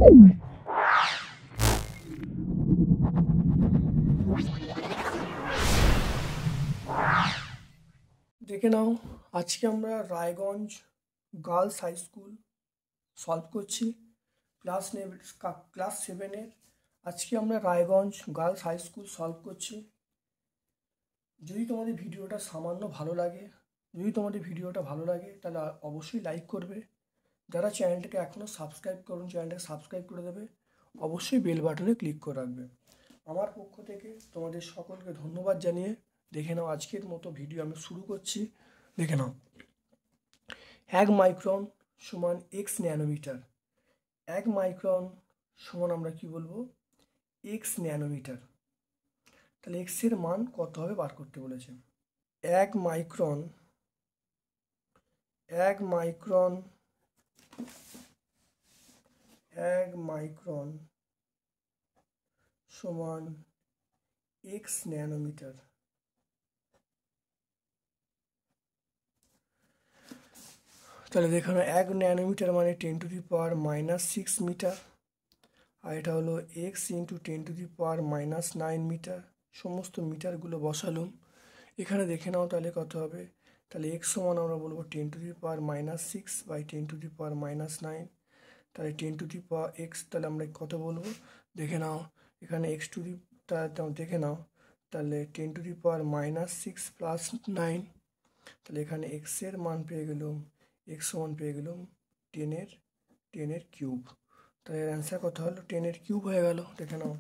দেখে নাও, আজকে আমরা Raiganj girls high school solve করছি ক্লাস 7-এর। আজকে আমরা Raiganj girls high school solve করছি। যদি তোমাদের ভিডিওটা ভালো লাগে তাহলে অবশ্যই লাইক করবে। যারা চ্যানেলটাকে এখনও সাবস্ক্রাইব করুন, চ্যানেলটাকে সাবস্ক্রাইব করে দেবে। অবশ্যই বেল বাটনে ক্লিক করে রাখবে। আমার পক্ষ থেকে তোমাদের সকলকে ধন্যবাদ জানিয়ে দেখে নাও, আজকের মতো ভিডিও আমি শুরু করছি। দেখে নাও, 1 মাইক্রন সমান x ন্যানোমিটার। 1 মাইক্রন সমান আমরা কি বলবো, x ন্যানোমিটার। তাহলে x এর মান কত হবে বার করতে বলেছে। 1 মাইক্রন সমান x ন্যানোমিটার। তাহলে দেখানো 1 ন্যানোমিটার মানে 10⁻⁻6 মিটার, আর এটা হলো x × 10⁻⁹ মিটার। সমস্ত মিটারগুলো বসালাম এখানে। দেখে নাও তাহলে কত হবে। তাহলে x সমান আমরা বলবো 10⁻⁻6 বাই 10⁻⁹। তাহলে 10⁻x, তাহলে আমরা কত বলবো দেখে নাও। এখানে দেখে নাও, তাহলে 10⁻⁻6 + 9। তাহলে এখানে x এর মান পেয়ে গেলাম, x সমান পেয়ে গেলাম 10-এর কিউব। তাহলে এর অ্যান্সার কত হলো, 10-এর কিউব হয়ে গেল। দেখে নাও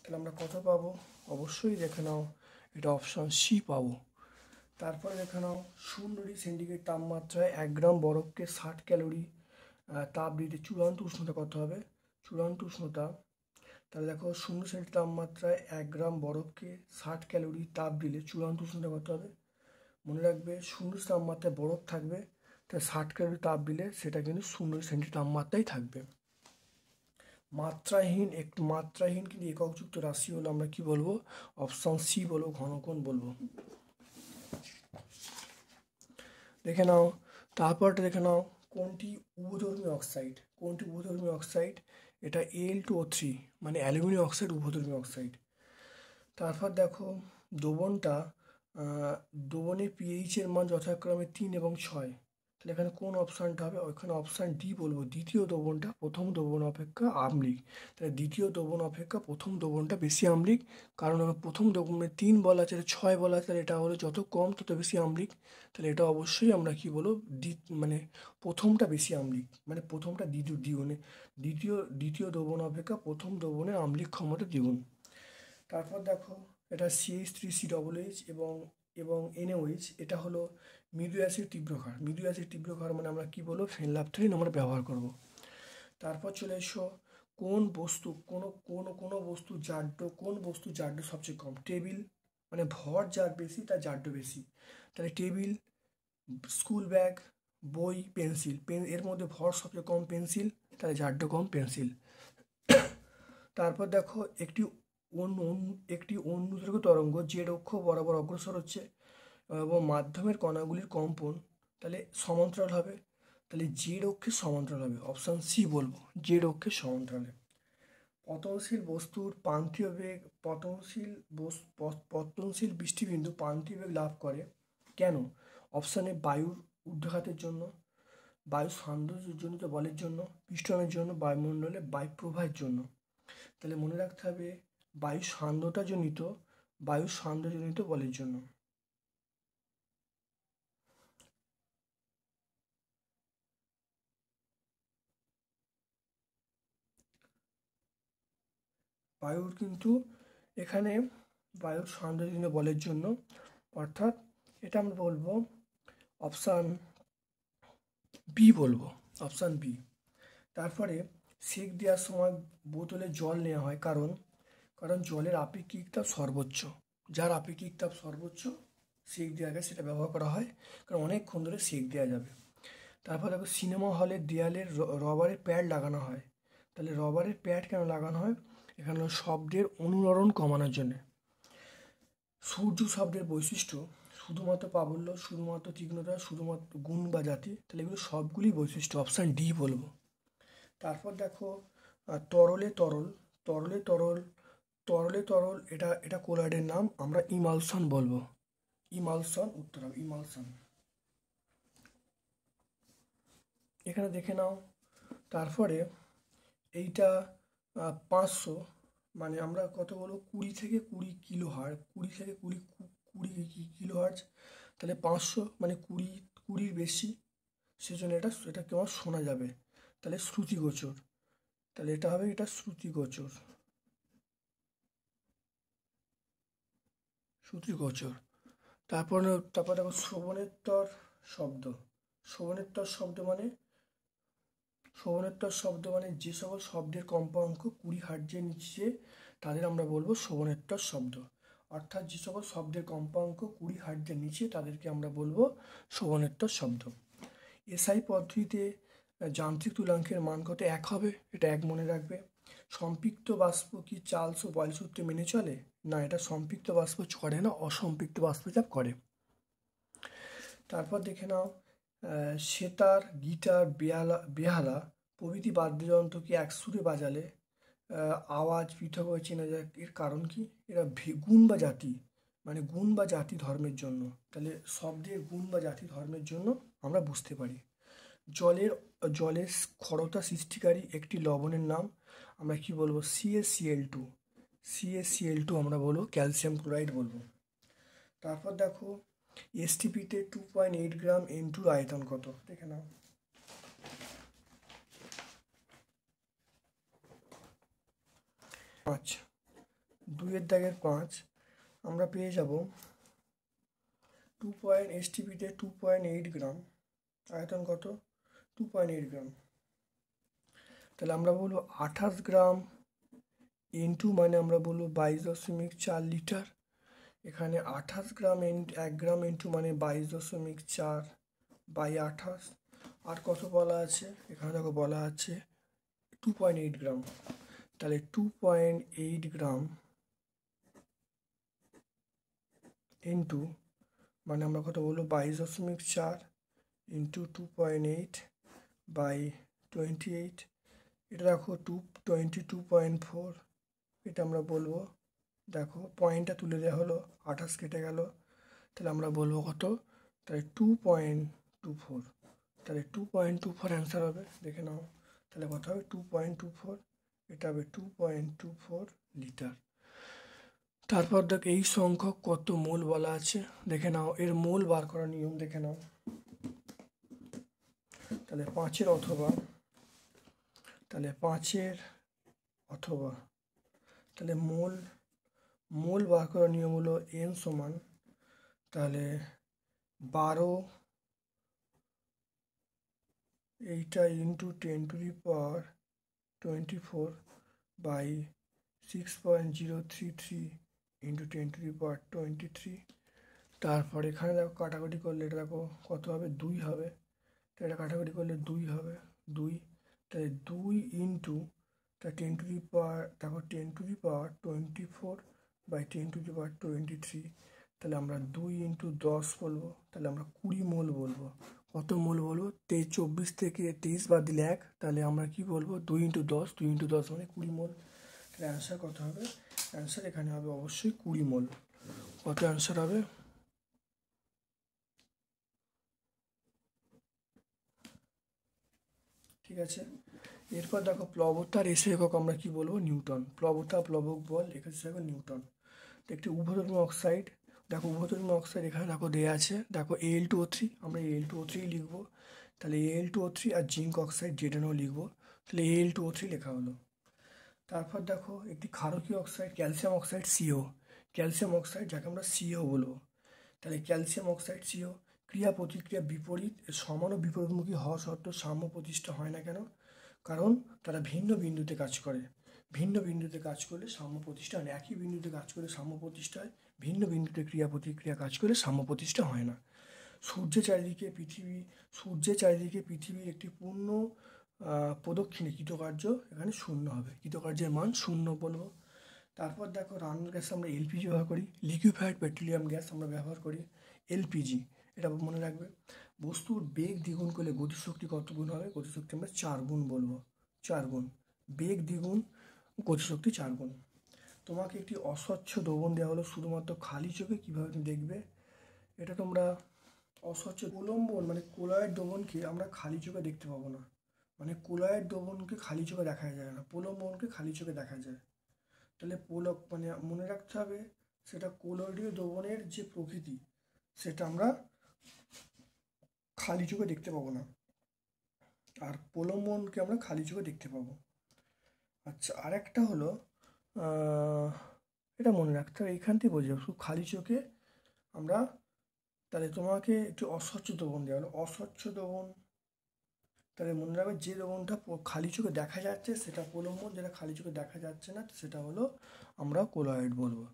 তাহলে আমরা কত পাবো, অবশ্যই দেখে নাও এটা অপশন সি পাবো। তারপরে দেখে নাও, 0°C তাপমাত্রায় 1 গ্রাম বরফকে 60 ক্যালোরি তাপ দিতে চূড়ান্ত উষ্ণতা কত হবে। চূড়ান্ত উষ্ণতা, তাহলে দেখো 0°C তাপমাত্রায় 1 গ্রাম বরফকে 60 ক্যালোরি তাপ দিলে চূড়ান্ত উষ্ণতা কত হবে। মনে রাখবে 0°C তাপমাত্রায় বরফ থাকবে, তাই 60 ক্যালোরি তাপ দিলে সেটা কিন্তু 0°C তাপমাত্রায় থাকবে। মাত্রাহীন কিন্তু এককযুক্ত রাশি হলো আমরা কি বলবো, অপশন সি বলবো, ঘনকোণ বলবো। দেখে নাও তারপরটা দেখে নাও, কোনটি উভধর্মী অক্সাইড। এটা Al2O3 মানে অ্যালুমিনিয়াম অক্সাইড, উভধর্মী অক্সাইড। তারপর দেখো দ্রবণের pH এর মান যথাক্রমে 3 এবং 6। তাহলে এখানে কোন অপশানটা হবে, ওইখানে অপশান ডি বলবো, দ্বিতীয় দ্রবণটা প্রথম দ্রবণ অপেক্ষা আমলিক। তাহলে দ্বিতীয় দ্রবণ অপেক্ষা প্রথম দ্রবণটা বেশি আমলিক, কারণ প্রথম দ্রবণে 3 বলা আছে, 6 বলা আছে, তাহলে এটা হলো যত কম তত বেশি আমলিক। তাহলে এটা অবশ্যই আমরা কি বলবো, মানে প্রথমটা বেশি আমলিক, মানে প্রথমটা দ্বিতীয় দ্রবণ অপেক্ষা প্রথম দ্রবণের আমলিক ক্ষমতা দ্বিগুণ। তারপর দেখো, এটা CH3COOH এবং NaOH, এটা হলো মৃদু অ্যাসিড তীব্র ক্ষার মানে আমরা কি বলবো, ফেনলাফথলিন আমরা ব্যবহার করব। তারপর চলে এসো, কোন বস্তু জাড্য সবচেয়ে কম। টেবিল, মানে ভর যার বেশি তার জাড্য বেশি। তাহলে টেবিল, স্কুল ব্যাগ, বই, পেন্সিল। এর মধ্যে ভর সবচেয়ে কম পেন্সিল, তাহলে জাড্য কম পেন্সিল। তারপর দেখো, একটি অনুদৈর্ঘ্য তরঙ্গ জেড অক্ষ বরাবর অগ্রসর হচ্ছে এবং মাধ্যমের কণাগুলির কম্পন তাহলে সমান্তরাল হবে। তাহলে জেড অক্ষের সমান্তরাল হবে, অপশান সি বলবো, জেড অক্ষের সমান্তরালে। পতনশীল বস্তুর প্রান্তীয় বেগ, পতনশীল বৃষ্টিবিন্দু প্রান্তীয় বেগ লাভ করে কেন। অপশানে বায়ুর ঊর্ধ্বঘাতের জন্য, বায়ু সান্দ্রজনিত বলের জন্য, পিস্টনের জন্য, বায়ুমণ্ডলে বায়ু প্রবাহের জন্য। তাহলে মনে রাখতে হবে বায়ু সান্দ্রতাজনিত বলের জন্য। এখানে বায়ুর সান্দ্রজনিত বলের জন্য, অর্থাৎ এটা আমরা বলবো অপশান বি বলবো, অপশান বি। তারপরে সেক দেওয়ার সময় বোতলে জল নেওয়া হয় কারণ জলের আপেক্ষিক তাপ সর্বোচ্চ। যার আপেক্ষিক তাপ সর্বোচ্চ সেক দেওয়া যায় সেটা ব্যবহার করা হয়, কারণ অনেকক্ষণ ধরে সেক দেওয়া যাবে। তারপর দেখো, সিনেমা হলের দেয়ালে রবারের প্যাড লাগানো হয়। তাহলে রবারের প্যাড কেন লাগানো হয়, এখানে শব্দের অনুরণন কমানোর জন্য। সূর্য শব্দের বৈশিষ্ট্য শুধুমাত্র প্রাবল্য, শুধুমাত্র তীক্ষ্ণতা, শুধুমাত্র গুণ বা জাতি। তাহলে এগুলো সবগুলি বৈশিষ্ট্য, অপশান ডি বলবো। তারপর দেখো, আর তরলে তরল, তরলে তরল, তরলে তরল, এটা এটা কোলয়েডের নাম, আমরা ইমালশন বলবো। ইমালশন, উত্তর হবে ইমালশন। এখানে দেখে নাও। তারপরে এইটা 500, মানে আমরা কত বলবো, 20 থেকে 20 কিলো হার্জ, 20 থেকে 20 কিলো হার্জ। তাহলে 500 মানে 20 বেশি, সেজন্য এটা কেমন শোনা যাবে, তাহলে শ্রুতিগোচর। তাহলে এটা হবে, এটা শ্রুতিগোচর, শ্রুতিগোচর। তারপর দেখো শ্রবণেত্তর শব্দ। শ্রবণেত্তর শব্দ মানে, যে সকল শব্দের কম্পাঙ্ক 20 হার্টজের নিচে তাদের আমরা বলবো শ্রবণেত্তর শব্দ। অর্থাৎ যে সকল শব্দের কম্পাঙ্ক 20 হার্টজের নিচে তাদেরকে আমরা বলবো শ্রবণেত্তর শব্দ। এসআই পদ্ধতিতে যান্ত্রিক তুলাঙ্কের মান কত? 1 হবে, এটা 1 মনে রাখবে। সম্পৃক্ত বাষ্প কি চার্লস ও বয়েল সূত্রে মেনে চলে? না, এটা সম্পৃক্ত বাষ্প করে না, অসম্পৃক্ত বাষ্পচাপ করে। তারপর দেখে নাও, সেতার, গিটার, বেহালা প্রভৃতি বাদ্যযন্ত্র কি এক সুরে বাজালে আওয়াজ পৃথকভাবে চেনা যায়, এর কারণ কি? এরা গুণ বা জাতি, মানে গুণ বা জাতি ধর্মের জন্য। তাহলে শব্দের গুণ বা জাতি ধর্মের জন্য আমরা বুঝতে পারি। জলের ক্ষরতা সৃষ্টিকারী একটি লবণের নাম আমরা কি বলবো? CaCl2, CaCl2 আমরা বলবো, ক্যালসিয়াম ক্লোরাইড বলবো। তারপর দেখো এসটিপিতে 2.8 গ্রাম N2 আয়তন কত? দেখে নাও। 5, 2-এর দাগের 5 আমরা পেয়ে যাব। এসটিপিতে 2.8 গ্রাম, আয়তন কত? 2.8 গ্রাম। তাহলে আমরা বলবো 28 গ্রাম N2 মানে আমরা বলবো 22.4 লিটার। এখানে 28 গ্রাম 1 গ্রাম N2 মানে 22.4 বাই 28। আর কত বলা আছে? এখানে দেখো বলা আছে 2.8 গ্রাম। তাহলে 2.8 গ্রাম N2 মানে আমরা কত বলবো? 22.4 ইন্টু 2.8 বাই 28। এটা দেখো 22.4, এটা আমরা বলবো, দেখো পয়েন্টটা তুলে দেওয়া হলো, 28 কেটে গেল, তাহলে আমরা বলবো কত? তাহলে 2.24। তাহলে 2.24 অ্যান্সার হবে, দেখে নাও। তাহলে কত হবে? 2.24, এটা হবে 2.24 লিটার। তারপর দেখ এই সংখ্যক কত মোল বলা আছে, দেখে নাও। এর মোল বার করার নিয়ম দেখে নাও। তাহলে 5-এর অথবা, তাহলে 5-এর অথবা, তাহলে মোল বার করার নিয়ম হলো n সমান, তাহলে 12 এইটা ইন্টু 10⁻24 বাই 6.033 ইন্টু 10⁻23। তারপর এখানে দেখো কাটাকুটি করলে এটা দেখো কত হবে? 2 হবে। তো এটা কাটাকুটি করলে 2 হবে, 2। তাহলে 2 ইন্টু তা 10⁻, দেখো 10⁻24 বাই 10⁻23। তাহলে আমরা 2 ইন্টু 10 বলবো, তাহলে আমরা 20 মোল বলবো। কত মোল বলবো? 24 থেকে 23 বাদ দিলে 1, তাহলে আমরা কি বলবো? 2 ইন্টু 10, 2 ইন্টু 10 মানে 20 মোল। তাহলে অ্যান্সার কত হবে? অ্যান্সার এখানে হবে অবশ্যই 20 মোল। কত অ্যান্সার হবে? ঠিক আছে। এরপর দেখো প্লবতার এসে একক আমরা কি বলবো? নিউটন। প্লবতা, প্লবক বল, এখানে একক নিউটন। তো একটি উভধর্মী অক্সাইড, দেখো উভধর্মী অক্সাইড এখানে দেখো দেওয়া আছে, দেখো Al2O3, আমরা Al2O3 লিখবো। তাহলে Al2O3 আর জিঙ্ক অক্সাইড যেটাও লিখবো, তাহলে Al2O3 লেখা হলো। তারপর দেখো একটি ক্ষারকীয় oxide, calcium oxide CO, calcium oxide যাকে আমরা CO বলবো। তাহলে ক্যালসিয়াম অক্সাইড CO ক্রিয়া প্রতিক্রিয়া বিপরীত, সমান ও বিপরীতমুখী হওয়া সত্ত্বেও সাম্য প্রতিষ্ঠা হয় না কেন? কারণ তারা ভিন্ন বিন্দুতে কাজ করে। ভিন্ন বিন্দুতে কাজ করলে সাম্য প্রতিষ্ঠা হয় না। একই বিন্দুতে কাজ করে সাম্য প্রতিষ্ঠা হয়, ভিন্ন বিন্দুতে ক্রিয়া প্রতিক্রিয়া কাজ করে সাম্য প্রতিষ্ঠা হয় না। সূর্যের চারিদিকে পৃথিবীর একটি পূর্ণ প্রদক্ষিণে কৃতকার্য এখানে 0 হবে, কৃতকার্যের মান 0 বলবো। তারপর দেখো রান্নার গ্যাস আমরা LPG ব্যবহার করি, লিকুইফাইড পেট্রোলিয়াম গ্যাস আমরা ব্যবহার করি LPG, এটা মনে রাখবে। বস্তুর বেগ দ্বিগুণ করলে গতিশক্তি কত গুণ হবে? গতিশক্তি আমরা 4 গুণ বলবো, 4 গুণ। বেগ দ্বিগুণ, গতিশক্তি 4 গুণ। তোমাকে একটি অস্বচ্ছ দ্রবণ দেওয়া হলো শুধুমাত্র খালি চোখে, কীভাবে তুমি দেখবে এটা তোমরা অস্বচ্ছ প্রলম্বন মানে কোলয়েড দ্রবণকে আমরা খালি চোখে দেখতে পাবো না, মানে কোলয়েড দ্রবণকে খালি চোখে দেখা যায় না, প্রলম্বনকে খালি চোখে দেখা যায়। তাহলে মানে মনে রাখতে হবে সেটা কোলয়েডীয় দ্রবণের যে প্রকৃতি সেটা আমরা খালি চোখে দেখতে পাবো না, আর প্রলম্বনকে আমরা খালি চোখে দেখতে পাবো। আচ্ছা, আরেকটা হলো এটা মনে রাখতে হবে, এইখান থেকে বোঝা যাবে শুধু খালি চোখে আমরা। তাহলে তোমাকে একটু অস্বচ্ছ দ্রবণ দেওয়া হলো, অস্বচ্ছ দ্রবণ, তাহলে মনে রাখবে যে দ্রবণটা খালি চোখে দেখা যাচ্ছে সেটা প্রলম্বন, যেটা খালি চোখে দেখা যাচ্ছে না সেটা হলো আমরা কোলয়েড বলবো।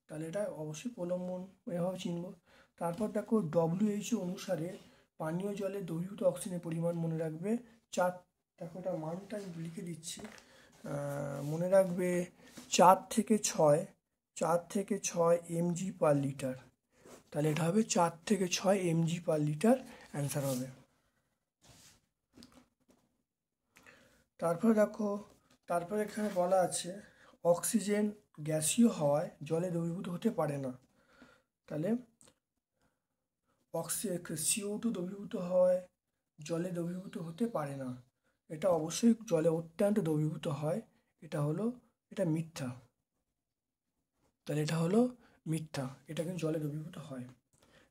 তাহলে এটা অবশ্যই প্রলম্বন, এভাবে চিনব। তারপর দেখো WHO অনুসারে পানীয় জলে দ্রবীভূত অক্সিজেনের পরিমাণ মনে রাখবে 4, দেখো এটা মানটা আমি লিখে দিচ্ছি, মনে রাখবে 4 থেকে 6 mg পার লিটার। তাহলে এটা হবে 4 থেকে 6 mg পার লিটার, অ্যান্সার হবে। তারপরে দেখো, তারপরে এখানে বলা আছে অক্সিজেন গ্যাসীয় হওয়ায় জলে দ্রবীভূত হতে পারে না। তাহলে CO2 দ্রবীভূত হওয়ায় জলে দ্রবীভূত হতে পারে না, এটা অবশ্যই জলে অত্যন্ত দ্রবীভূত হয়, এটা মিথ্যা। তাহলে এটা হলো মিথ্যা, এটা কিন্তু জলে দ্রবীভূত হয়।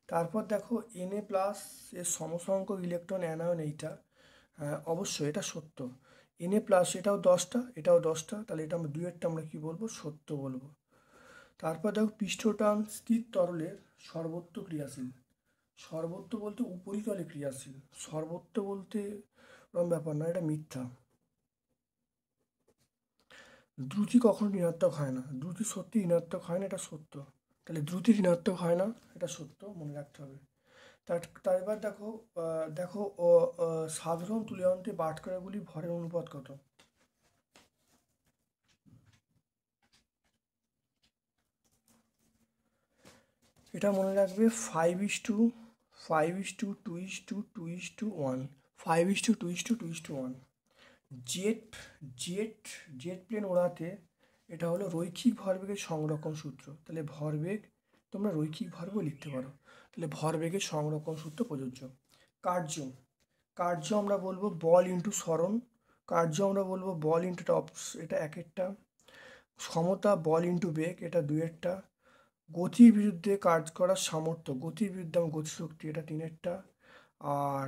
তারপর দেখো Na+ এর সমসংখ্যক ইলেকট্রন অ্যানায়ন, এইটা অবশ্যই এটা সত্য। Na+ এটাও 10টা, এটাও 10টা, তাহলে এটা আমরা দুইয়েরটা আমরা কী বলবো, সত্য বলবো। তারপর দেখো পৃষ্ঠটান স্থির তরলের সর্বত্র ক্রিয়াশীল। সর্বত্র বলতে উপরিতলে ক্রিয়াশীল, সর্বত্র বলতে ওরকম ব্যাপার না, এটা মিথ্যা। দ্রুতি কখনো ঋণাত্মক হয় না, দ্রুতি সত্যি ঋণাত্মক হয় না, এটা সত্য। তাহলে দ্রুতি ঋণাত্মক হয় না, এটা সত্য, মনে রাখতে হবে। তারপর দেখো দেখো সাধারণ তুল্যান্তে বাটখারাগুলি ভরের অনুপাত কত? এটা মনে রাখবে 5:2:2:2:1, 5:2:2:1। জেট প্লেন ওড়াতে এটা হলো রৈখিক ভরবেগের সংরক্ষণ সূত্র। তাহলে ভরবেগ তোমরা রৈখিক ভরবেগ লিখতে পারো, তাহলে ভরবেগের সংরক্ষণ সূত্র প্রযোজ্য। কার্য আমরা বলবো বল ইন্টু সরণ, কার্য আমরা বলবো বল ইন্টু টপস, এটা একেরটা। ক্ষমতা বল ইন্টু বেগ, এটা দুইয়েরটা। গতির বিরুদ্ধে কাজ করার সামর্থ্য, গতির বিরুদ্ধে আমার গতিশক্তি, এটা তিনেরটা। আর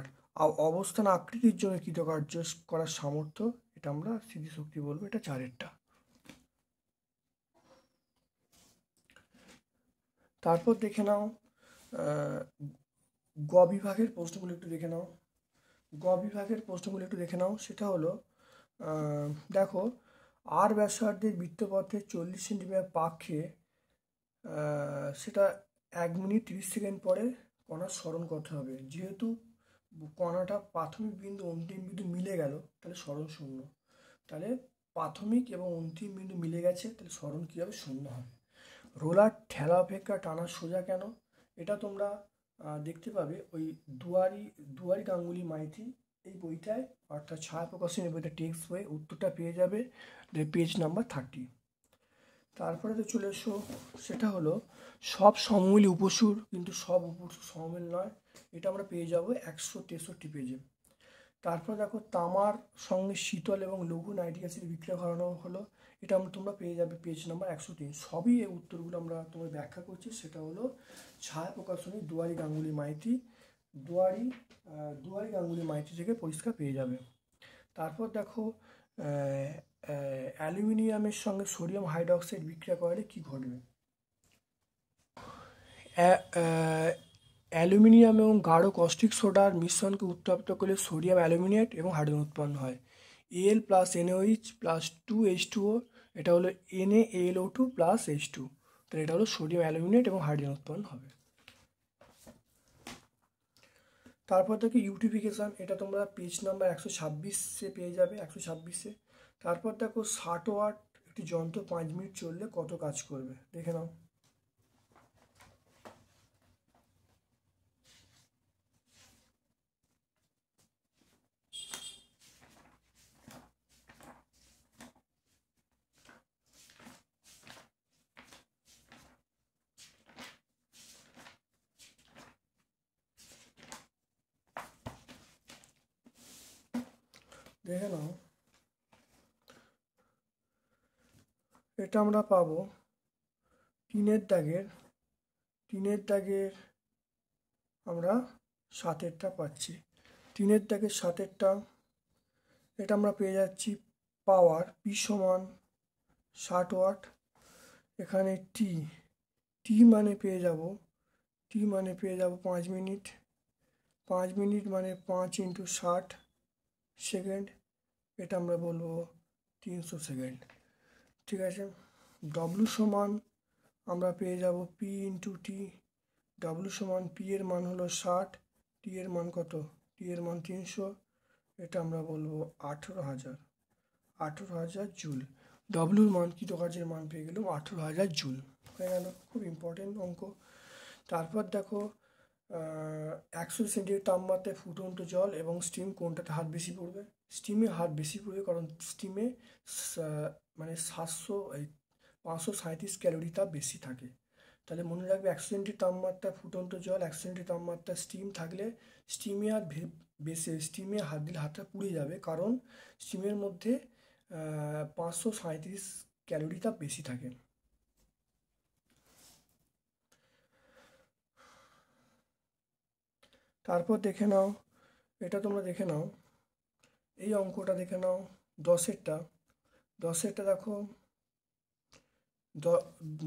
অবস্থান আকৃতির জন্য কৃতকার্য করার সামর্থ্য, এটা আমরা স্থিতিশক্তি বলবো, এটা চারেরটা। তারপর দেখে নাও গ বিভাগের প্রশ্নগুলো একটু দেখে নাও, সেটা হলো দেখো আর ব্যাসার্ধের বৃত্তপথে 40 সেন্টিমিটার পাকে সেটা 1 মিনিট 30 সেকেন্ড পরে কণার সরণ করতে হবে। যেহেতু কণাটা প্রাথমিক বিন্দু অন্তিম বিন্দু মিলে গেল, তাহলে সরণ শূন্য। তাহলে প্রাথমিক এবং অন্তিম বিন্দু মিলে গেছে, তাহলে সরণ কী হবে, শূন্য হবে। রোলার ঠেলা অপেক্ষা টানা সোজা কেন, এটা তোমরা দেখতে পাবে ওই দুয়ারি গাঙ্গুলি মাইতি এই বইটায়, অর্থাৎ ছায়াপ্রকাশনী বইটা টেক্সট বই, উত্তরটা পেয়ে যাবে পেজ নাম্বার 30। তারপরে তো চলে এসো, সেটা হলো সব সমমিল উপসুর কিন্তু সব উপসুর সমমিল নয়, এটা আমরা পেয়ে যাবো 163 পেজে। তারপর দেখো তামার সঙ্গে শীতল এবং লঘু নাইট্রিক অ্যাসিড বিক্রিয়া করানো হলো, এটা তোমরা পেয়ে যাবে পেজ নাম্বার 103। সবই এই উত্তরগুলো আমরা তোমার ব্যাখ্যা করছি, সেটা হলো ছায়া প্রকাশনী দুয়ারি গাঙ্গুলি মাইতি থেকে পরিষ্কার পেয়ে যাবে। তারপর দেখো অ্যালুমিনিয়ামের সঙ্গে সোডিয়াম হাইড্রোক্সাইড বিক্রিয়া করলে কী ঘটবে? অ্যালুমিনিয়াম এবং গাঢ় কস্টিক সোডার মিশ্রণকে উত্তপ্ত করলে সোডিয়াম অ্যালুমিনেট এবং হাইড্রোজেন উৎপন্ন হয়। Al + NaOH + 2H2O, এটা হলো NaAlO2 + H2, তাহলে এটা হলো সোডিয়াম অ্যালুমিনেট এবং হাইড্রোজেন উৎপন্ন হবে। তারপর দেখো ইউটিফিকেশান, এটা তোমরা পেজ নাম্বার 126 পেয়ে যাবে, 126। তারপর দেখো 60 ওয়াট একটি যন্ত্র 5 মিনিট চললে কত কাজ করবে, দেখে নাও। দেখে নাও, এটা আমরা পাবো তিনের দাগের আমরা 7-এরটা পাচ্ছি। তিনের দাগের 7-এরটা এটা আমরা পেয়ে যাচ্ছি পাওয়ার পি সমান 60 ওয়াট। এখানে টি মানে পেয়ে যাব 5 মিনিট। 5 মিনিট মানে 5 × 60 সেকেন্ড, এটা আমরা বলবো 300 সেকেন্ড। ঠিক আছে। ডব্লু সমান আমরা পেয়ে যাব পি × টি। ডব্লু সমান পি এর মান হলো 60, টি এর মান কত? টি এর মান 300, এটা আমরা বলবো 18,000 জুল। ডব্লুর মান কৃতকার্যের মান পেয়ে গেলাম 18,000 জুল। হয়ে গেল, খুব ইম্পর্টেন্ট অঙ্ক। তারপর দেখো 100 সেন্টিগ্রেড তাপমাত্রায় ফুটন্ত জল এবং স্টিম কোনটাতে হাত বেশি পড়বে? স্টিমে হাত বেশি পড়বে, কারণ স্টিমে মানে 537 ক্যালোরি তাপ বেশি থাকে। তাহলে মনে রাখবে 100 সেন্টিগ্রেড তাপমাত্রা ফুটন্ত জল, 100 সেন্টিগ্রেড তাপমাত্রা স্টিম থাকলে স্টিমে হাত দিলে হাতটা পুড়ে যাবে, কারণ স্টিমের মধ্যে 537 ক্যালোরি তাপ বেশি থাকে। তারপর দেখে নাও, এটা তোমরা দেখে নাও, এই অঙ্কটা দেখে নাও 10-এরটা দেখো,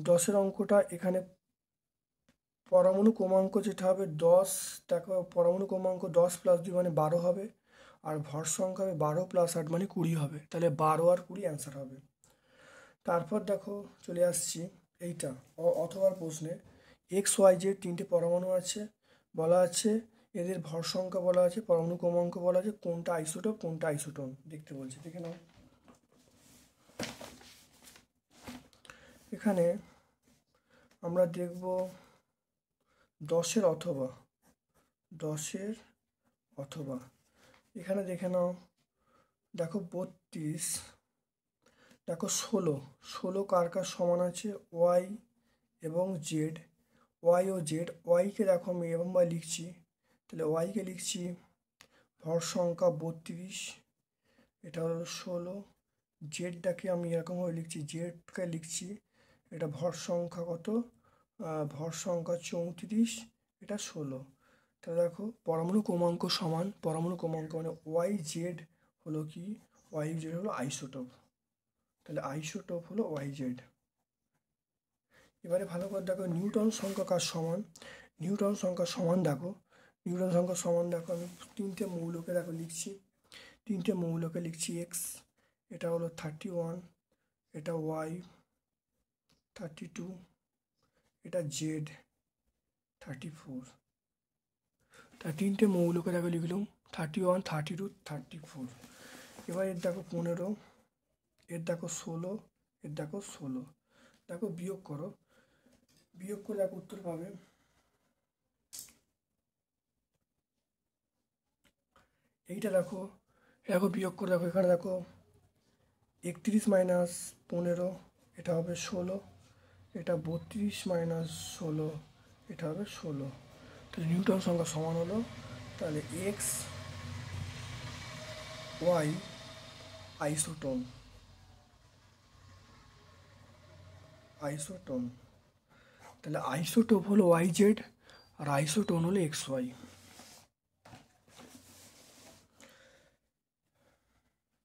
10-এর অঙ্কটা এখানে পরমাণু ক্রমাঙ্ক যেটা হবে 10, দেখো পরমাণু ক্রমাঙ্ক 10 + 2 মানে 12 হবে, আর ভর সংখ্যা হবে 12 + 8 মানে 20 হবে। তাহলে 12 আর 20 অ্যান্সার হবে। তারপর দেখো চলে আসছি এইটা অথবা প্রশ্নে XYZ 3টে পরমাণু আছে, বলা আছে এদের ভর সংখ্যা বলা আছে, পরমাণু ক্রমাঙ্ক বলা আছে, কোনটা আইসোটোপ কোনটা আইসোটোন দেখতে বলছে। দেখে নাও, এখানে আমরা দেখব 10-এর অথবা এখানে দেখে নাও, দেখো 32, দেখো 16 কার কার সমান আছে? ওয়াই এবং জেড, ওয়াই ও জেড। ওয়াইকে দেখো আমি এরকমভাবে লিখছি, তাহলে ওয়াইকে লিখছি ভর সংখ্যা 32, এটা হলো 16। জেডটাকে আমি এরকমভাবে লিখছি, জেডকে লিখছি এটা ভর সংখ্যা কত? ভর সংখ্যা 34, এটা 16। তাহলে দেখো পরমাণু ক্রমাঙ্ক সমান, পরমাণু ক্রমাঙ্ক মানে ওয়াই জেড হলো কি? ওয়াই জেড হলো আইসোটোপ, তাহলে আইসোটোপ হলো ওয়াই জেড। এবারে ভালো করে দেখো নিউটন সংখ্যা কার সমান? নিউটন সংখ্যা সমান দেখো, আমি 3টে মৌলকে দেখো লিখছি, 3টে মৌলকে লিখছি এক্স, এটা হলো 31, এটা ওয়াই 32, এটা জেড 34। তা 3টে মৌলকে দেখো লিখলাম 31, 32, 34। এবার এর দেখো 15, এর দেখো 16, এর দেখো 16। দেখো বিয়োগ করে দেখো উত্তর পাবে। এইটা দেখো বিয়োগ করে দেখো, এখানে দেখো 31 - 15, এটা হবে 16, এটা 32 - 16, এটা হবে 16। তাহলে নিউটন সংখ্যা সমান হলো, তাহলে এক্স ওয়াই আইসোটোন, তাহলে আইসোটোপ হলো ওয়াই জেড আর আইসোটোন হলো এক্স ওয়াই।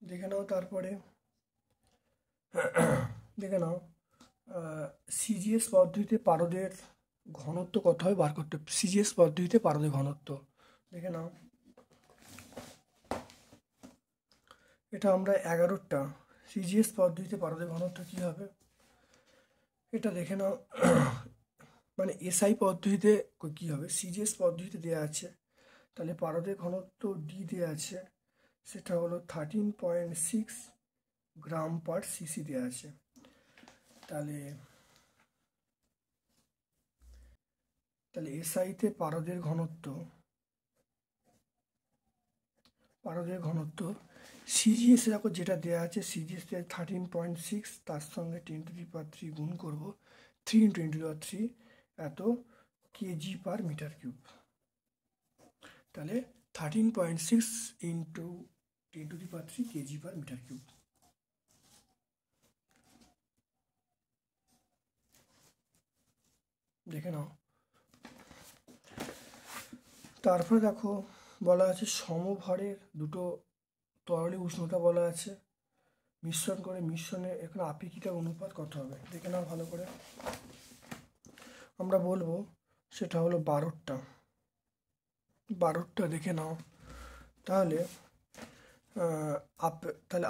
দেখে নাও, তারপরে দেখে নাও সিজিএস পদ্ধতিতে পারদের ঘনত্ব কত হয় বার করতে। সিজিএস পদ্ধতিতে পারদের ঘনত্ব দেখে নাও, এটা আমরা 11টা সিজিএস পদ্ধতিতে পারদের ঘনত্ব কী হবে এটা দেখে নাও। মানে এসআই পদ্ধতিতে কী হবে? সিজিএস পদ্ধতিতে দেওয়া আছে, তাহলে পারদের ঘনত্ব ডি দেওয়া আছে, সেটা হলো 13.6 গ্রাম পার সিসি দেওয়া আছে। তাহলে এসআইতে পারদের ঘনত্ব সিজিএস দেখো যেটা দেওয়া আছে, সিজিএস 13.6, তার সঙ্গে 10⁻³ গুণ করবো, 3 × 10⁻³ এত কেজি পার মিটার কিউব। তাহলে 13.6 × 10⁻³ kg/m³। দেখে নাও। তারপরে দেখো বলা আছে সমভরের দুটো তরলের উষ্ণতা বলা আছে, মিশ্রণ করে মিশ্রণে এখানে আপেক্ষিকতার অনুপাত কত হবে দেখে নাও ভালো করে। আমরা বলবো সেটা হলো 12টা দেখে নাও। তাহলে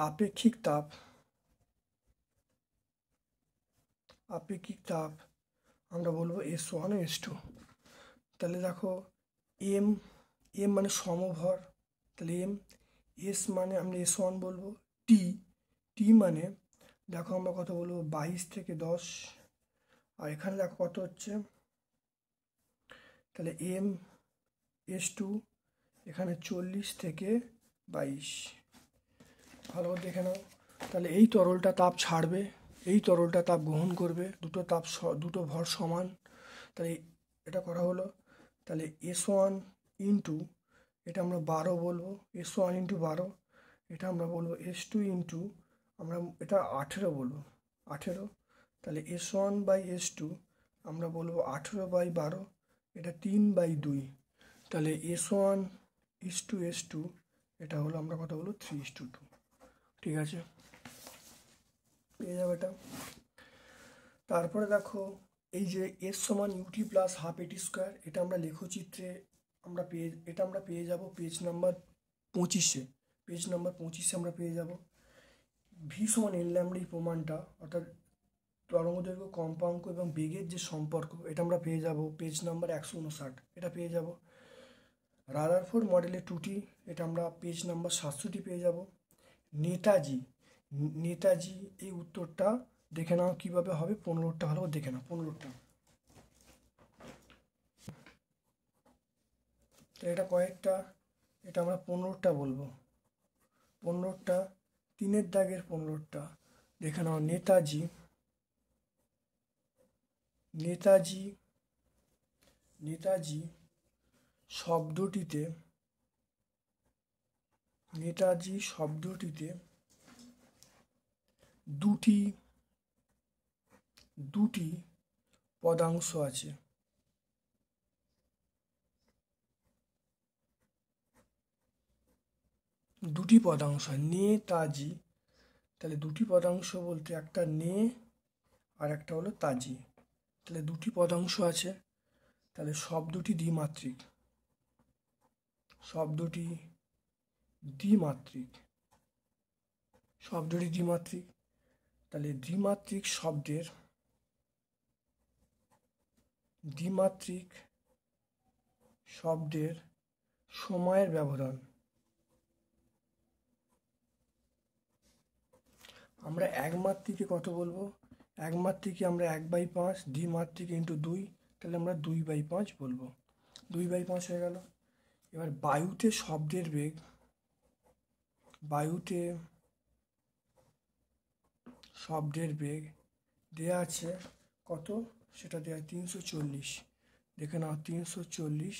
আপেক্ষিক তাপ আমরা বলবো S1 ও S2। তাহলে দেখো এম মানে সমভর, তাহলে এস মানে আমরা S1 বলবো। টি মানে দেখো আমরা কত বলবো 22 থেকে 10, আর এখানে দেখো কত হচ্ছে, তাহলে S2 এখানে 40 থেকে 22। ভালো করে দেখে নাও। তাহলে এই তরলটা তাপ ছাড়বে, এই তরলটা তাপ গ্রহণ করবে, দুটো ভর সমান। তাহলে এটা করা হলো। তাহলে S1 ইন্টু এটা আমরা 12 বলবো, S1 ইন্টু 12, এটা আমরা বলবো S2 ইন্টু আমরা এটা 18 বলবো, 18। তাহলে S1/S2 আমরা বলবো 18/12, এটা 3/2। তাহলে S1:S2 এটা হলো আমরা কথা বলবো 3:2। ঠিক আছে, পেয়ে যাবে এটা। তারপরে দেখো এই যে S সমান UT প্লাস হাফ AT², এটা আমরা লেখচিত্রে এটা আমরা পেয়ে যাব পেজ নাম্বার 25-এ। আমরা পেয়ে যাব V সমান N ল্যামডা, এই প্রমাণটা অর্থাৎ তরঙ্গদৈর্ঘ্য, কম্পাঙ্ক এবং বেগের যে সম্পর্ক, এটা আমরা পেয়ে যাব পেজ নাম্বার 159, এটা পেয়ে যাব। রাদারফোর্ড মডেলের ত্রুটি, এটা আমরা পেজ নাম্বার 700 পেয়ে যাব। নেতাজি এই উত্তরটা দেখে নাও কিভাবে হবে, 15টা ভালো করে দেখে নাও, 15টা। তো এটা কয়েকটা, এটা আমরা 15টা বলবো, 15টা 3-এর দাগের 15টা দেখে নাও। নেতাজি শব্দটিতে দুটি পদাংশ আছে। দুটি পদাংশ নেতাজি, তাহলে দুটি পদাংশ বলতে একটা নে আর একটা হলো তাজি, তাহলে দুটি পদাংশ আছে। তাহলে শব্দটি দ্বিমাত্রিক, তাহলে দ্বিমাত্রিক শব্দের সময়ের ব্যবধান আমরা একমাত্রিকে কত বলবো, একমাত্রিকে আমরা 1/5, দ্বিমাত্রিক ইন্টু 2, তাহলে আমরা 2/5 বলবো, 2/5 হয়ে গেল। এবার বায়ুতে শব্দের বেগ, দেয়া আছে কত, সেটা দেয়া 340, দেখে নাও 340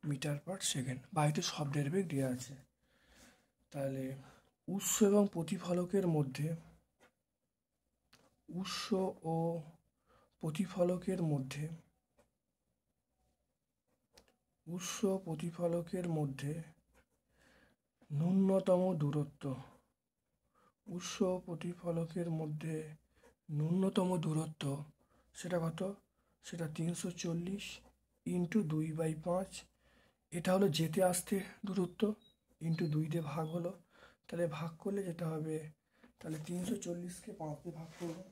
মিটার/সেকেন্ড বায়ুতে শব্দের বেগ দেওয়া আছে। তাহলে উৎস এবং প্রতিফলকের মধ্যে ন্যূনতম দূরত্ব সেটা কত, সেটা 340 ইন্টু 2/5, এটা হলো যেতে আসতে দূরত্ব, ইন্টু 2 দিয়ে ভাগ হলো, তাহলে ভাগ করলে যেটা হবে, তাহলে 340কে 5 দিয়ে ভাগ করবো,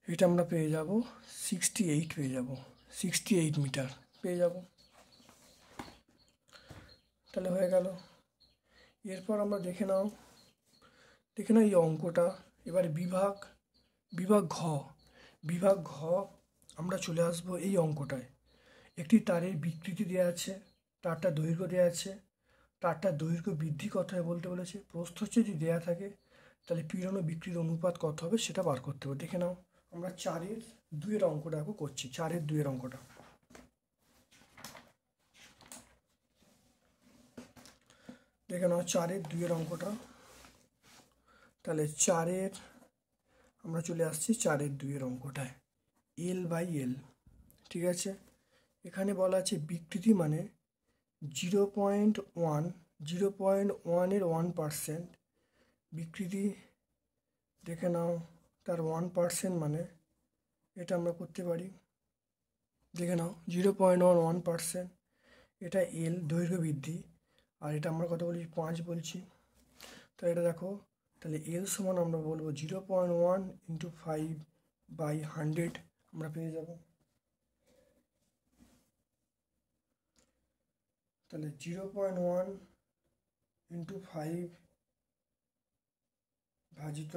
এটা আমরা পেয়ে যাব 68 মিটার পেয়ে যাব। তাহলে হয়ে গেল। এরপর আমরা দেখে নাও এই অঙ্কটা। এবার বিভাগ ঘ আমরা চলে আসবো এই অঙ্কটায়। একটি তারের বিকৃতি দেওয়া আছে, তারটা দৈর্ঘ্য দেওয়া আছে, তারটার দৈর্ঘ্য বৃদ্ধি কত হয় বলতে বলেছে। প্রস্থ যদি দেওয়া থাকে তাহলে পীড়ন ও বিকৃতির অনুপাত কত হবে সেটা বার করতে হবে। দেখে নাও, আমরা 4/2 অঙ্কটা এখন করছি। 4/2 অঙ্কটা দেখে নাও, 4/2 অঙ্কটা। তাহলে আমরা চলে আসছি 4/2 অঙ্কটায়। L/L, ঠিক আছে। এখানে বলা আছে বিকৃতি মানে 0.1, 0.1-এর 1%। বিকৃতি দেখে নাও, তার 1% মানে এটা আমরা করতে পারি। দেখে নাও 0.1%, এটা এল দৈর্ঘ্য বৃদ্ধি, আর এটা আমরা কত বলছি 5 বলছি। তো এটা দেখো, তাহলে এল সমান আমরা বলবো 0.1 × 5/100 আমরা পেয়ে যাব। তাহলে 0.1 × 5 ভাজিত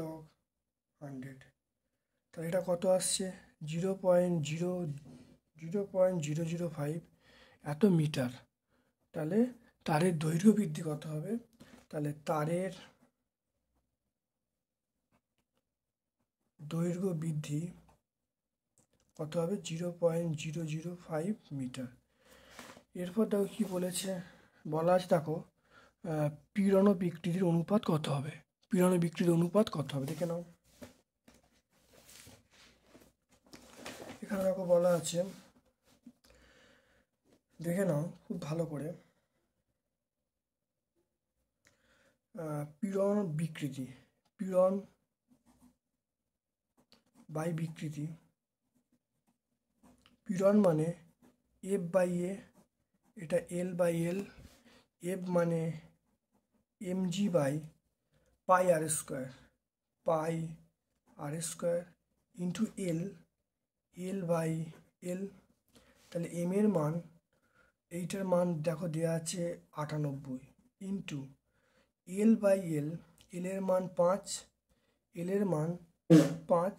100, তাহলে এটা কত আসছে 0.005 এত মিটার। তাহলে তারের দৈর্ঘ্য বৃদ্ধি কত হবে? তাহলে তারের দৈর্ঘ্য বৃদ্ধি কত হবে 0.005 মিটার। এরপর দেখো কি বলেছে, বলা আছে দেখো পীড়ন ও বিকৃতির অনুপাত কত হবে। পীড়ন ও বিকৃতির অনুপাত কত হবে দেখে নাও। এখানে দেখো বলা আছে, দেখে নাও খুব ভালো করে। পীড়ন বিকৃতি, পীড়ন বাই বিকৃতি। পীড়ন মানে F/A, এটা L/L। F মানে mg/πr², πr² into L, L/L। তাহলে এম এর মান, এইটার মান দেখো দেওয়া আছে 98, ইন্টু L/L, এল এর মান 5, এল এর মান 5,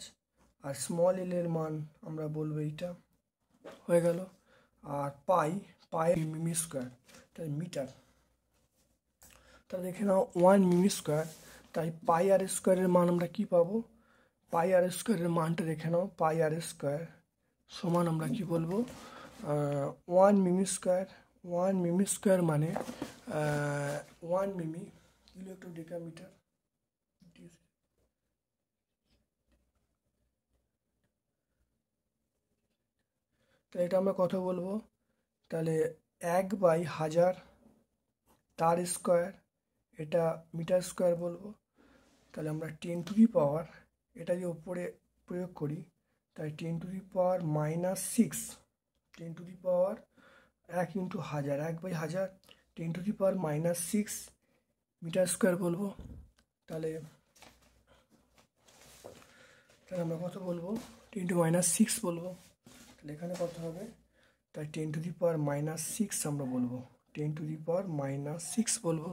আর স্মল এল এর মান আমরা বলবো এইটা, হয়ে গেল। আর পাই মিমি², তাই মিটার। তাহলে দেখে নাও 1 মিমি², তাই πr² মান আমরা কি পাবো? πr² মানটা দেখে নাও, πr² সমান আমরা কি বলবো 1 মিমি²। 1 মিমি² মানে 1 মিমি ইলেকট্রোডেকামিটার। তাহলে এটা আমরা কত বলবো? তাহলে 1/1000 তার স্কোয়ার, এটা মিটার² বলবো। তাহলে আমরা 10⁻, এটা যে উপরে প্রয়োগ করি, তাই 10⁻⁻6, 10⁻, 1 × 1000, 1/1000, 10⁻⁻6 মিটার² বলবো। তাহলে আমরা কত বলবো? 10⁻⁻6 বলবো। তাহলে এখানে কত হবে? তাই 10⁻⁻6 আমরা বলবো, 10⁻⁻6 বলবো।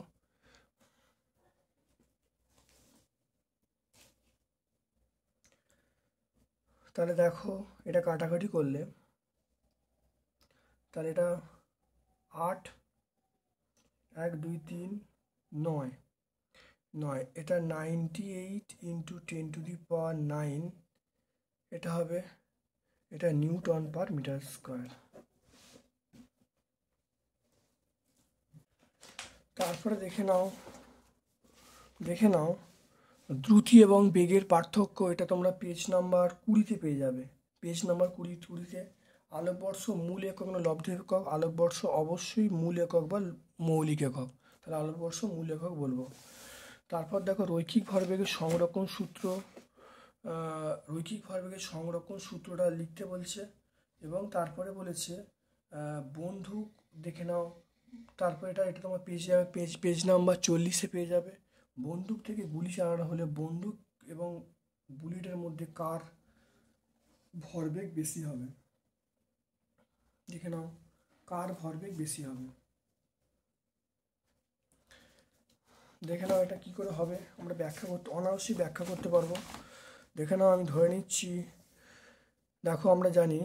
তাহলে দেখো এটা কাটাকাটি করলে, তাহলে এটা 8, 1 2 3 9, এটা 98 × 10⁹9, এটা হবে, এটা Nm/m²। তারপরে দেখে নাও দ্রুতি এবং বেগের পার্থক্য। এটা তোমরা পেজ নাম্বার 20-তে পেয়ে যাবে। পেজ নাম্বার 20-তে আলোকবর্ষ মূল একক না লব্ধ একক? আলোকবর্ষ অবশ্যই মূল একক বা মৌলিক একক, তাহলে আলোকবর্ষ মূল একক বলবো। তারপর দেখো রৈখিক ভরবেগের সংরক্ষণ সূত্র, রৈখিক ভরবেগের সংরক্ষণ সূত্রটা লিখতে বলছে, এবং তারপরে বলেছে বন্দুক দেখে নাও। তারপর এটা তোমার পেজ নাম্বার 40-এ পেয়ে যাবে। বন্দুক থেকে গুলি চালানো হলে বন্দুক এবং বুলেটের মধ্যে কার ভরবেগ বেশি হবে? দেখে নাও কার ভরবেগ বেশি হবে। দেখে নাও এটা কি করে হবে, আমরা অনায়াসেই ব্যাখ্যা করতে পারবো। দেখে নাও, আমি ধরে নিচ্ছি দেখো আমরা জানি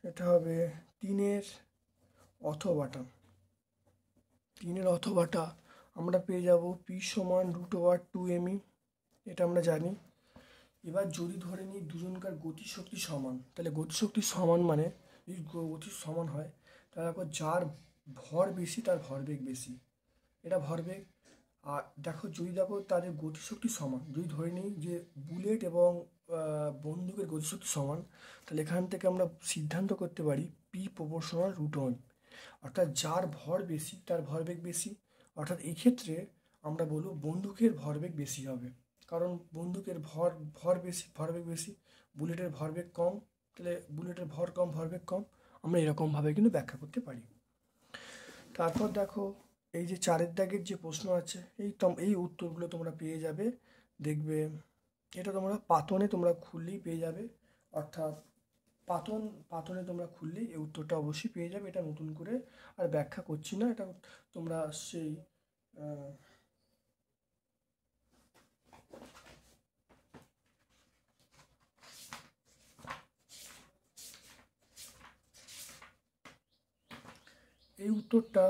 এটা হবে 3 অথবাটা। 3 অথবাটা আমরা পেয়ে যাব পি সমান √2mE, এটা আমরা জানি। এবার যদি ধরে নিই দুজনকার গতিশক্তি সমান, তাহলে গতিশক্তি সমান মানে যদি গতি সমান হয় তারপর যার ভর বেশি তার ভরবেগ বেশি, এটা ভরবেগ। আর দেখো তাদের গতিশক্তি সমান, যদি ধরে নিই যে বুলেট এবং বন্দুকের গতিশক্তি সমান, তাহলে এখান থেকে আমরা সিদ্ধান্ত করতে পারি পি প্রপোর্শনাল √1, অর্থাৎ যার ভর বেশি তার ভরবেগ বেশি। অর্থাৎ এই ক্ষেত্রে আমরা বলবো বন্দুকের ভরবেগ বেশি হবে, কারণ বন্দুকের ভর বেশি, ভরবেগ বেশি। বুলেটের ভরবেগ কম, তাহলে বুলেটের ভর কম ভরবেগ কম। আমরা এরকমভাবে কিন্তু ব্যাখ্যা করতে পারি। তারপর দেখো এই যে 4 দাগের যে প্রশ্ন আছে, এই উত্তরগুলো তোমরা পেয়ে যাবে। দেখবে এটা তোমরা পাতনে তোমরা খুললেই পেয়ে যাবে, অর্থাৎ পাতনে তোমরা খুললেই এই উত্তরটা অবশ্যই পেয়ে যাবে। এটা নতুন করে আর ব্যাখ্যা করছি না, এটা তোমরা সেই এই উত্তরটা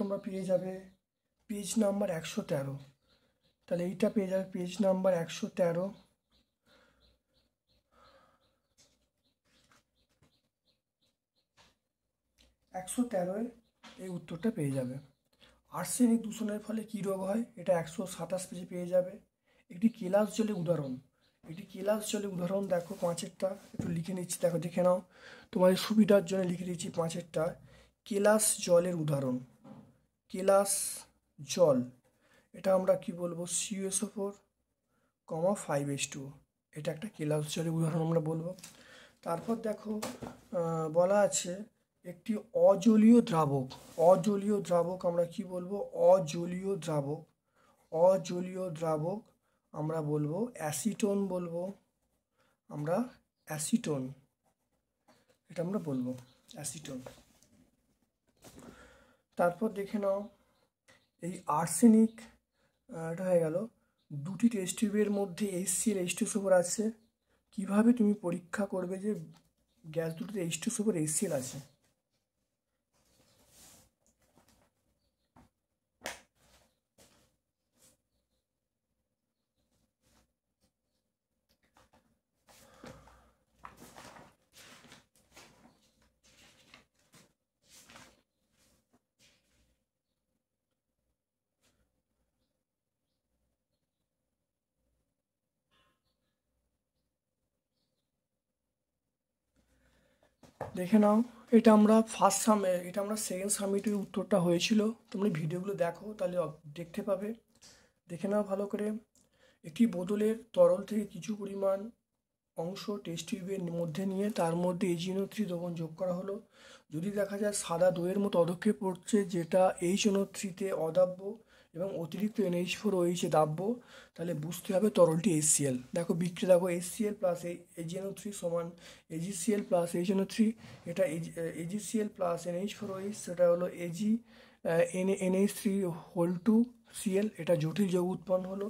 তোমরা পেয়ে যাবে পেজ নাম্বার 113। তাহলে এইটা পেয়ে যাবে পেজ নাম্বার 113। 113 এই উত্তরটা পেয়ে যাবে। আর্সেনিক দূষণের ফলে কী রোগ হয়, এটা 127 পেজে পেয়ে যাবে। একটি কেলাস জলের উদাহরণ, দেখো 5-এরটা একটু লিখে নিচ্ছি, দেখো দেখে নাও, তোমাদের সুবিধার জন্য লিখে দিচ্ছি 5-এরটা। কেলাস জলের উদাহরণ, কেলাস জল, এটা আমরা কি বলবো CuSO4, 5H2O, এটা একটা কেলাস জলের উদাহরণ আমরা বলবো। তারপর দেখো বলা আছে একটি অজলীয় দ্রাবক আমরা কি বলবো, অজলীয় দ্রাবক আমরা বলবো অ্যাসিটোন, এটা আমরা বলবো অ্যাসিটোন। তারপর দেখে নাও এই আর্সেনিক, এটা হয়ে গেল। দুটি টেস্ট টিউবের মধ্যে HCl H2SO4 আছে, কিভাবে তুমি পরীক্ষা করবে যে গ্যাস দুটোতে H2SO4 HCl আছে। দেখে নাও এটা আমরা সেকেন্ড সামিটের উত্তরটা হয়েছিল, তোমরা ভিডিওগুলো দেখো তাহলে দেখতে পাবে। দেখে নাও ভালো করে। একটি বোতলের তরল থেকে কিছু পরিমাণ অংশ টেস্ট টিউবের মধ্যে নিয়ে তার মধ্যে HNO3 দ্রবণ যোগ করা হলো। যদি দেখা যায় সাদা দইয়ের মতো অধক্ষেপ পড়ছে, যেটা HNO3-তে অদাব্য এবং অতিরিক্ত NH4OH দাব্য, তাহলে বুঝতে হবে তরলটি HCl। দেখো বিক্রিয়া, দেখো HCl প্লাস HNO3 সমান AgCl প্লাস HNO3, এটা AgCl প্লাস NH4OH, সেটা হলো NH3 এটা জটিল যৌগ উৎপন্ন হলো।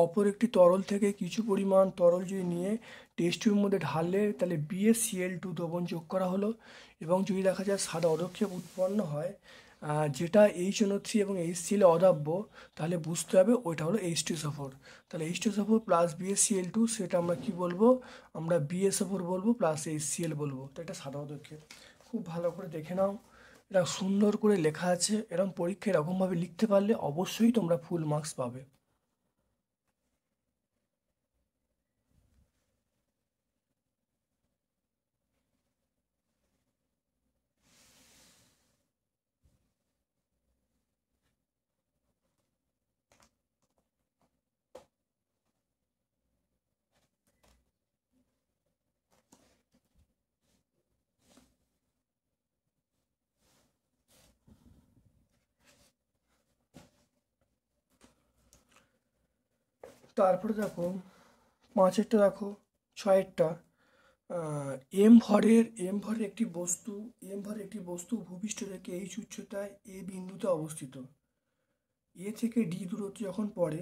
অপর একটি তরল থেকে কিছু পরিমাণ তরল যদি নিয়ে টেস্ট টিউবের মধ্যে ঢাললে তাহলে BaCl2 দ্রবণ যোগ করা হলো, এবং যদি দেখা যায় সাদা অধক্ষেপ উৎপন্ন হয় যেটা HNO3 এবং HCl অদাব্য, তাহলে বুঝতে হবে ওইটা হলো H2SO4। তাহলে H2SO4 প্লাস BaCl2, সেটা আমরা কি বলবো, আমরা BaSO4 বলবো প্লাস HCl বলবো। তো এটা সাদা অধক্ষেপ। খুব ভালো করে দেখে নাও, এটা সুন্দর করে লেখা আছে, এরকম পরীক্ষা এরকমভাবে লিখতে পারলে অবশ্যই তোমরা ফুল মার্কস পাবে। তারপরে দেখো 5-এরটা, দেখো 6-এরটা, এম ভরের একটি বস্তু ভূপৃষ্ঠ থেকে এইচ উচ্চতায় এ বিন্দুতে অবস্থিত। এ থেকে ডি দূরত্ব যখন পড়ে,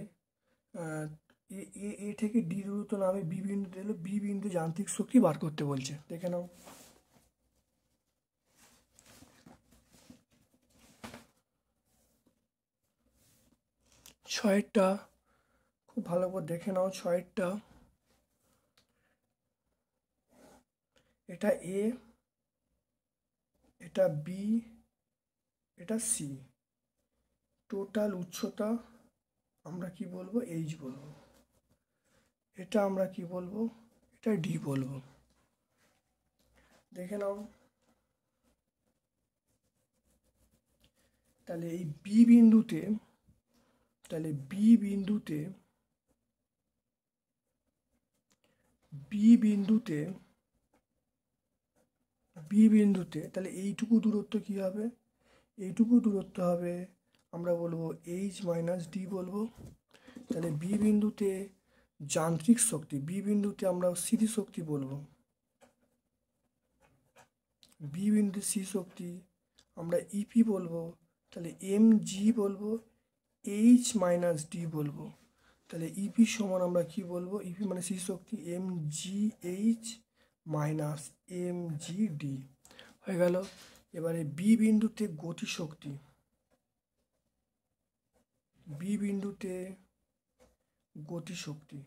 এ থেকে ডি দূরত্ব নামে বি বিন্দুতে এলো, বি বিন্দু যান্ত্রিক শক্তি বার করতে বলছে। দেখে নাও। ছয়েরটা খুব ভালো করে দেখে নাও। ছয়েরটা, এটা এ, এটা বি, এটা সি। টোটাল উচ্চতা আমরা কি বলবো? এইচ বলবো। এটা আমরা কি বলবো? এটা ডি বলবো। দেখে নাও। তাহলে এই বি বিন্দুতে তাহলে বি বিন্দুতে তাহলে এইটুকু দূরত্ব কি হবে? এইটুকু দূরত্ব হবে, আমরা বলবো এইচ মাইনাস ডি বলবো। তাহলে বি বিন্দুতে যান্ত্রিক শক্তি, বি বিন্দুতে আমরা স্থিতি শক্তি বলবো। বি বিন্দুতে স্থিতি শক্তি আমরা ইপি বলবো। তাহলে এম জি বলবো, এইচ মাইনাস ডি বলবো। তাহলে ইপি সমান আমরা কি বলবো? ইপি মানে স্থিতি শক্তি M G H minus M G D হয়ে গেল। এবারে বি বিন্দুতে গতিশক্তি, বি বিন্দুতে গতিশক্তি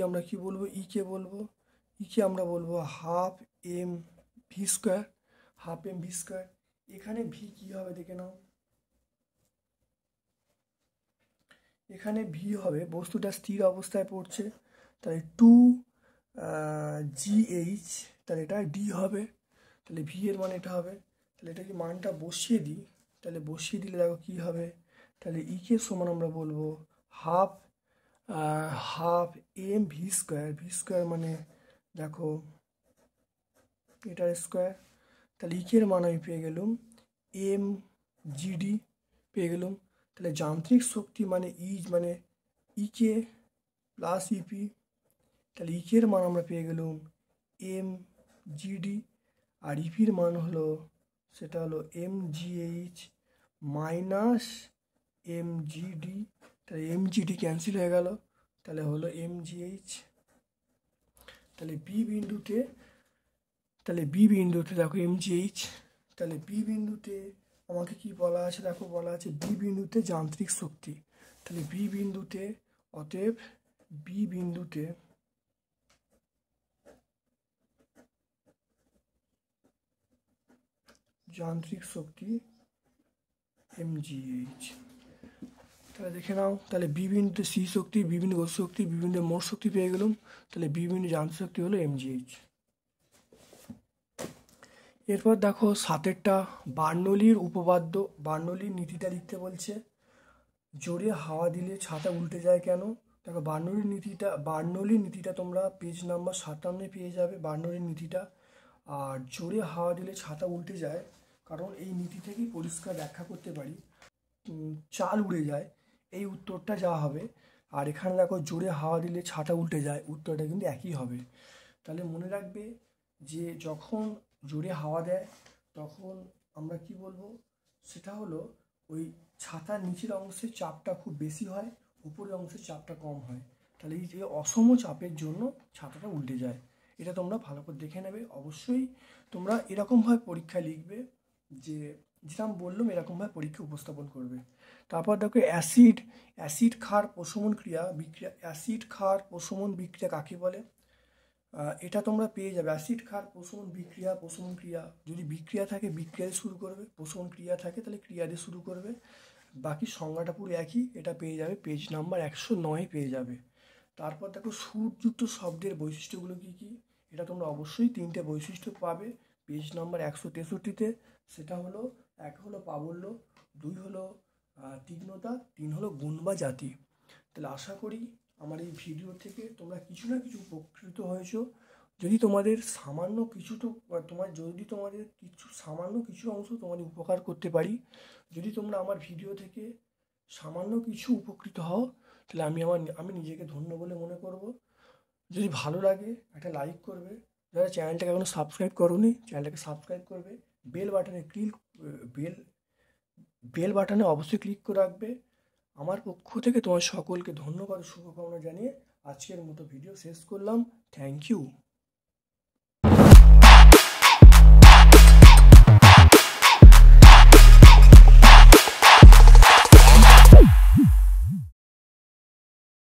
আমরা কি বলবো? ইকে বলবো। ইকে আমরা বলবো half M V square, half M V square. এখানে ভি কি হবে দেখে নাও। এখানে ভি হবে, বস্তুটা স্থির অবস্থায় পড়ছে, তাহলে 2 GH, তাহলে এটা ডি হবে। তাহলে ভি এর মান এটা হবে। তাহলে এটা কি মানটা বসিয়ে দিই, তাহলে বসিয়ে দিলে দেখো কি হবে। তাহলে ইকে সমান আমরা বলবো half M V square. V square মানে দেখো এটার স্কোয়ার। তাহলে ইকের মান আমি পেয়ে গেলাম এম জিডি পেয়ে গেলাম। তাহলে যান্ত্রিক শক্তি মানে মানে ইকে প্লাস ইপি। তাহলে ইকের মান আমরা পেয়ে গেলাম এম জিডি, আর ইপির মান হলো সেটা হলো M GH minus M GD. তাহলে এম জিডি ক্যান্সেল হয়ে গেল, তাহলে হলো এম জিএইচ। তাহলে বি বিন্দুতে দেখো এম জিএইচ। তাহলে বি বিন্দুতে আমাকে কি বলা আছে? দেখো বলা আছে বি বিন্দুতে যান্ত্রিক শক্তি। তাহলে বি বিন্দুতে, অতএব বি বিন্দুতে যান্ত্রিক শক্তি mgh। তাহলে দেখে নাও। তাহলে বি বিন্দুতে সি শক্তি, বি বিন্দু গতি শক্তি, বি বিন্দু মোট শক্তি পেয়ে গেলাম। তাহলে বি বিন্দু যান্ত্রিক শক্তি হলো mgh। এরপর দেখো 7এরটা বার্নৌলির উপপাদ্য, বার্নৌলির নীতিটা লিখতে বলছে। জোরে হাওয়া দিলে ছাতা উল্টে যায় কেন? দেখো বার্নৌলির নীতিটা তোমরা পেজ নাম্বার 57 পেয়ে যাবে, বার্নৌলির নীতিটা। আর জোরে হাওয়া দিলে ছাতা উল্টে যায়, কারণ এই নীতি থেকেই পরিষ্কার ব্যাখ্যা করতে পারি চাল উড়ে যায়, এই উত্তরটা যা হবে। আর এখানে দেখো জোরে হাওয়া দিলে ছাতা উল্টে যায়, উত্তরটা কিন্তু একই হবে। তাহলে মনে রাখবে যে যখন জোরে হাওয়া দেয় তখন আমরা কি বলবো? সেটা হলো ওই ছাতার নিচের অংশের চাপটা খুব বেশি হয়, উপরের অংশের চাপটা কম হয়। তাহলে এই যে অসম চাপের জন্য ছাতাটা উল্টে যায়। এটা তোমরা ভালো করে দেখে নেবে। অবশ্যই তোমরা এরকমভাবে পরীক্ষায় লিখবে, যে যেরকম বললাম এরকমভাবে পরীক্ষা উপস্থাপন করবে। তারপর দেখো অ্যাসিড ক্ষার প্রশমন অ্যাসিড ক্ষার প্রশমন বিক্রিয়া কাকে বলে? এটা তোমরা পেয়ে যাবে। অ্যাসিড ক্ষার প্রশমন ক্রিয়া, যদি বিক্রিয়া থাকে বিক্রিয়া দিয়ে শুরু করবে, প্রশমন ক্রিয়া থাকে তাহলে ক্রিয়া দিয়ে শুরু করবে। বাকি সংজ্ঞাটা পুরো একই, এটা পেয়ে যাবে পেজ নাম্বার 109 পেয়ে যাবে। তারপর দেখো সুরযুক্ত শব্দের বৈশিষ্ট্যগুলো কী কী? এটা তোমরা অবশ্যই 3টে বৈশিষ্ট্য পাবে পেজ নাম্বার 163-তে। সেটা হলো, 1 হলো প্রাবল্য, 2 হলো তীক্ষ্ণতা, 3 হলো গুণ বা জাতি। তাহলে আশা করি আমার এই ভিডিও থেকে তোমরা কিছু না কিছু উপকৃত হয়েছো। যদি তোমাদের সামান্য কিছু অংশ তোমাদের উপকার করতে পারি, যদি তোমরা আমার ভিডিও থেকে সামান্য কিছু উপকৃত হও, তাহলে আমি নিজেকে ধন্য বলে মনে করব। যদি ভালো লাগে একটা লাইক করবে, যারা চ্যানেলটাকে এখনও সাবস্ক্রাইব করোনি চ্যানেলটাকে সাবস্ক্রাইব করবে, বেল বাটনে অবশ্যই ক্লিক করে রাখবে। আমার পক্ষ থেকে তোমার সকলকে ধন্যবাদ ও শুভকামনা জানিয়ে আজকের মতো ভিডিও শেষ করলাম। Thank you.